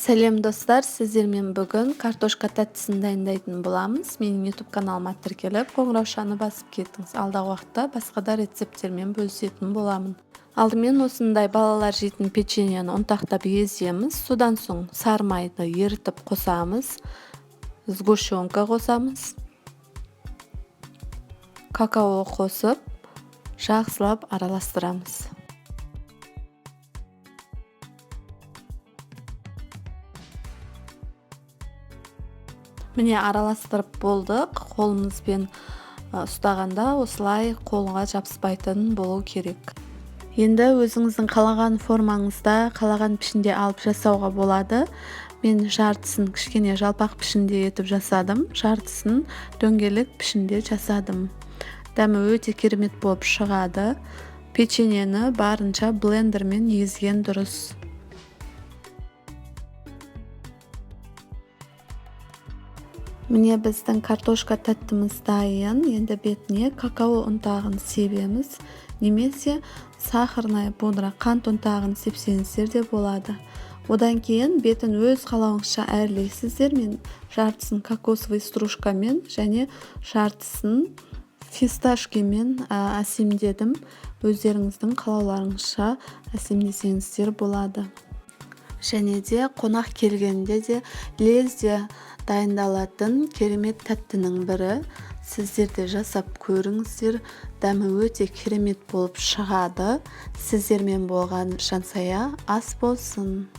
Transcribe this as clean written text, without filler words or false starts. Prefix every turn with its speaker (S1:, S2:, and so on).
S1: Сәлем достар, сіздермен бүгін картошка тәттісін дайындайтын боламыз. Менің YouTube каналыма тіркеліп, қоңыраушаны басып кетіңіз. Алдағы уақытта басқа да рецепттермен бөлісетін боламын. Алдымен осындай балалар жейтін печеньені ұнтақтап еземіз. Содан соң сары майды ерітіп қосамыз. Сгущенка қосамыз. Какао қосып, жақсылап араластырамыз. Міне араластырып болдық. Қолымызбен ұстағанда осылай қолға жабыспайтын болу керек. Енді өзіңіздің қалаған формаңызда, қалаған пішінде алып жасауға болады. Мен жартысын кішкене жалпақ пішінде етіп жасадым, жартысын дөңгелек пішінде жасадым. Дәмі өте керемет болып шығады. Печеньені барынша блендермен езген дұрыс. Міне біздің картошка тәттіміз дайын. Енді бетіне какао ұнтағын себеміз. Немесе сахарная пудра, қант ұнтағын сепсеңіздер де болады. Одан кейін бетін өз қалауыңызша әрлейсіздер. Мен жартысын кокосовый стружкамен және жартысын фисташкамен әсемдедім. Өздеріңіздің қалауларыңызша әсемдесеңіздер болады. Және де қонақ келгенде де лезде дайындалатын керемет тәттінің бірі. Сіздер де жасап көріңіздер. Дәмі өте керемет болып шығады. Сіздермен болған Жансая ас болсын.